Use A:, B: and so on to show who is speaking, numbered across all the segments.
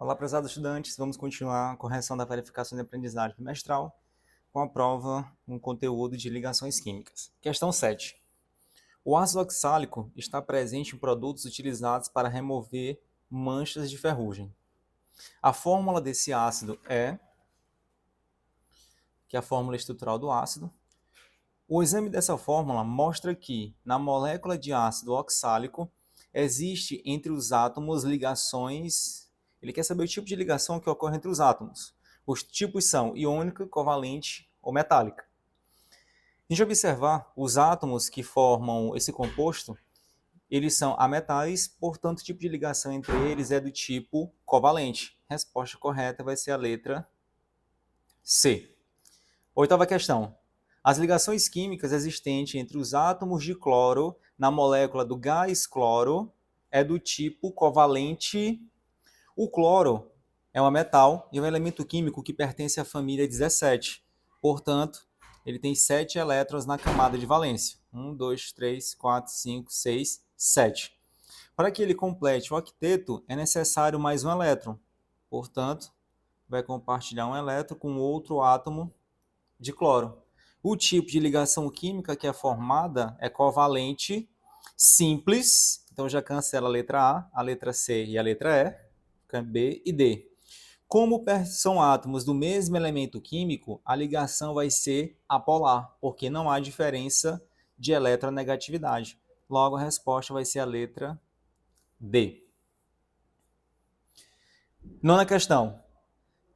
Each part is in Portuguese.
A: Olá, prezados estudantes, vamos continuar a correção da verificação de aprendizagem trimestral com a prova com conteúdo de ligações químicas. Questão 7. O ácido oxálico está presente em produtos utilizados para remover manchas de ferrugem. A fórmula desse ácido que é a fórmula estrutural do ácido. O exame dessa fórmula mostra que, na molécula de ácido oxálico, existe entre os átomos ligações. Ele quer saber o tipo de ligação que ocorre entre os átomos. Os tipos são iônica, covalente ou metálica. A gente observar os átomos que formam esse composto, eles são ametais, portanto, o tipo de ligação entre eles é do tipo covalente. A resposta correta vai ser a letra C. Oitava questão. As ligações químicas existentes entre os átomos de cloro na molécula do gás cloro é do tipo covalente. O cloro é um metal e é um elemento químico que pertence à família 17. Portanto, ele tem 7 elétrons na camada de valência. 1, 2, 3, 4, 5, 6, 7. Para que ele complete o octeto, é necessário mais um elétron. Portanto, vai compartilhar um elétron com outro átomo de cloro. O tipo de ligação química que é formada é covalente simples. Então já cancela a letra A letra C e a letra E, fica B e D. Como são átomos do mesmo elemento químico, a ligação vai ser apolar, porque não há diferença de eletronegatividade. Logo, a resposta vai ser a letra D. Nona questão.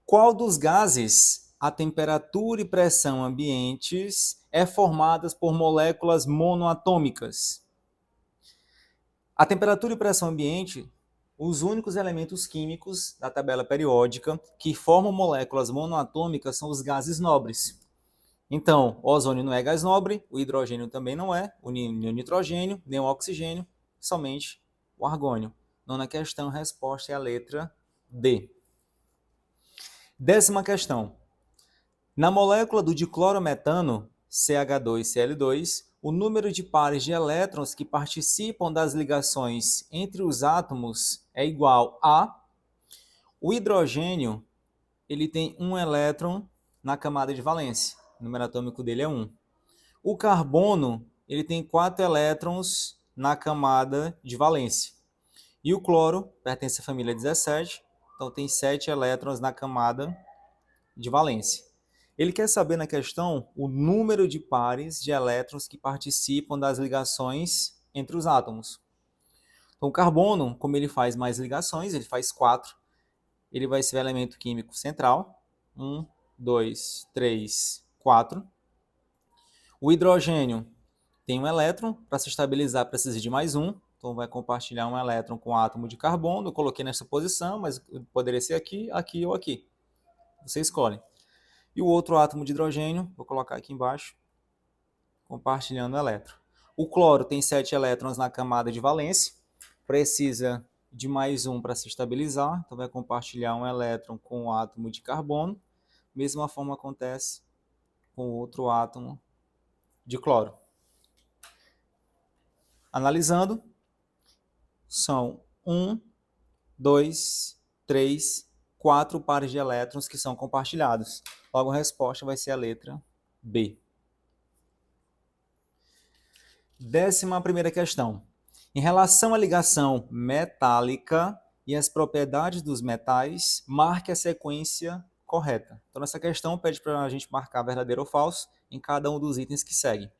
A: Qual dos gases a temperatura e pressão ambientes é formada por moléculas monoatômicas? A temperatura e pressão ambiente, os únicos elementos químicos da tabela periódica que formam moléculas monoatômicas são os gases nobres. Então, o ozônio não é gás nobre, o hidrogênio também não é, nem o nitrogênio, nem o oxigênio, somente o argônio. Nona questão, a resposta é a letra D. Décima questão. Na molécula do diclorometano, CH2Cl2, o número de pares de elétrons que participam das ligações entre os átomos é igual a... O hidrogênio ele tem um elétron na camada de valência. O número atômico dele é 1. O carbono ele tem 4 elétrons na camada de valência. E o cloro pertence à família 17, então tem 7 elétrons na camada de valência. Ele quer saber na questão o número de pares de elétrons que participam das ligações entre os átomos. Então, o carbono, como ele faz mais ligações, ele faz 4, ele vai ser o elemento químico central. 1, 2, 3, 4. O hidrogênio tem um elétron, para se estabilizar precisa de mais um, então vai compartilhar um elétron com o átomo de carbono. Eu coloquei nessa posição, mas poderia ser aqui, aqui ou aqui. Você escolhe. E o outro átomo de hidrogênio, vou colocar aqui embaixo, compartilhando o elétron. O cloro tem 7 elétrons na camada de valência, precisa de mais um para se estabilizar, então vai compartilhar um elétron com o átomo de carbono. Mesma forma acontece com o outro átomo de cloro. Analisando, são 1, 2, 3, 4 pares de elétrons que são compartilhados. Logo, a resposta vai ser a letra B. 11ª questão. Em relação à ligação metálica e às propriedades dos metais, marque a sequência correta. Então, nessa questão, pede para a gente marcar verdadeiro ou falso em cada um dos itens que segue.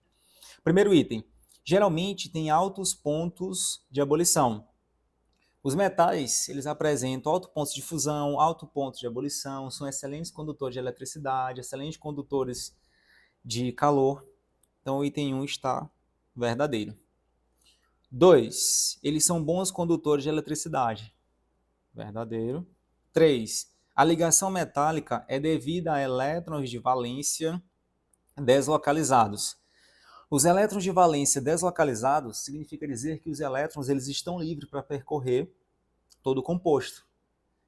A: Primeiro item. Geralmente tem altos pontos de ebulição. Os metais, eles apresentam alto ponto de fusão, alto ponto de ebulição, são excelentes condutores de eletricidade, excelentes condutores de calor. Então, o item 1 está verdadeiro. 2. Eles são bons condutores de eletricidade. Verdadeiro. 3. A ligação metálica é devida a elétrons de valência deslocalizados. Os elétrons de valência deslocalizados significa dizer que os elétrons eles estão livres para percorrer todo o composto.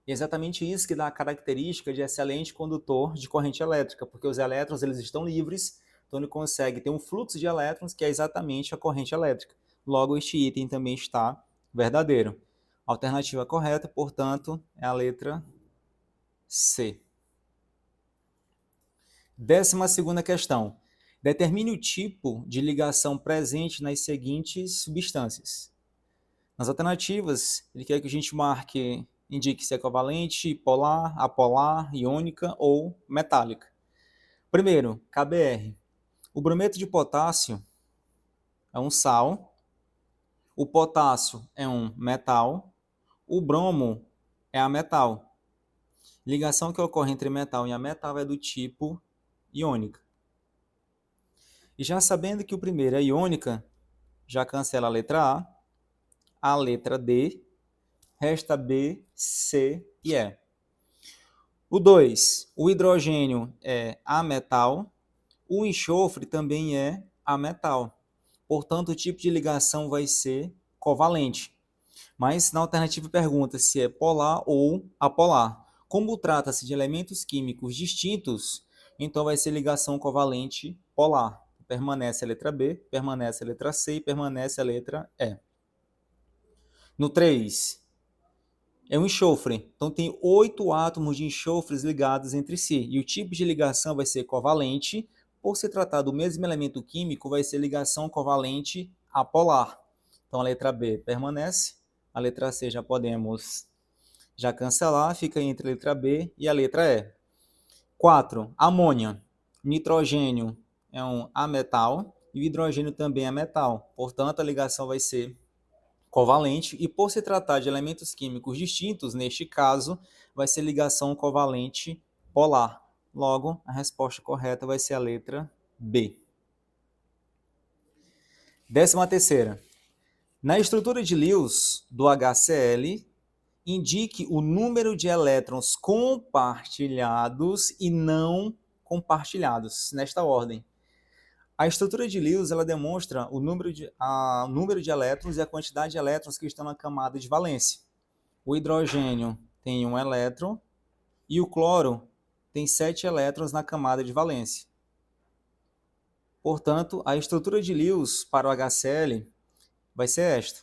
A: E é exatamente isso que dá a característica de excelente condutor de corrente elétrica, porque os elétrons eles estão livres, então ele consegue ter um fluxo de elétrons que é exatamente a corrente elétrica. Logo, este item também está verdadeiro. A alternativa correta, portanto, é a letra C. 12ª questão. Determine o tipo de ligação presente nas seguintes substâncias. Nas alternativas, ele quer que a gente indique se é covalente, polar, apolar, iônica ou metálica. Primeiro, KBR. O brometo de potássio é um sal, o potássio é um metal, o bromo é ametal. Ligação que ocorre entre metal e ametal é do tipo iônica. E já sabendo que o primeiro é iônica, já cancela a letra A letra D, resta B, C e E. O 2, o hidrogênio é ametal, o enxofre também é ametal. Portanto, o tipo de ligação vai ser covalente. Mas na alternativa pergunta se é polar ou apolar. Como trata-se de elementos químicos distintos, então vai ser ligação covalente polar. Permanece a letra B, permanece a letra C e permanece a letra E. No 3, é um enxofre. Então tem 8 átomos de enxofres ligados entre si. E o tipo de ligação vai ser covalente. Por se tratar do mesmo elemento químico, vai ser ligação covalente apolar. Então a letra B permanece. A letra C já podemos cancelar. Fica entre a letra B e a letra E. 4. Amônia. Nitrogênio é um ametal. E o hidrogênio também é metal. Portanto, a ligação vai ser covalente, e por se tratar de elementos químicos distintos, neste caso, vai ser ligação covalente polar. Logo, a resposta correta vai ser a letra B. 13ª. Na estrutura de Lewis do HCl, indique o número de elétrons compartilhados e não compartilhados, nesta ordem. A estrutura de Lewis ela demonstra o número de elétrons e a quantidade de elétrons que estão na camada de valência. O hidrogênio tem 1 elétron e o cloro tem 7 elétrons na camada de valência. Portanto, a estrutura de Lewis para o HCl vai ser esta.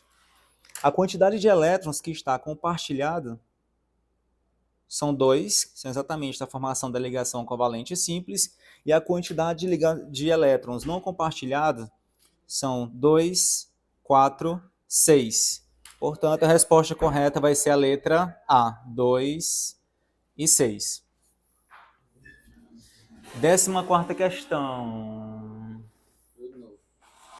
A: A quantidade de elétrons que está compartilhada são 2, são exatamente a formação da ligação covalente simples, e a quantidade de elétrons não compartilhados são 2, 4, 6. Portanto, a resposta correta vai ser a letra A, 2 e 6. 14ª questão.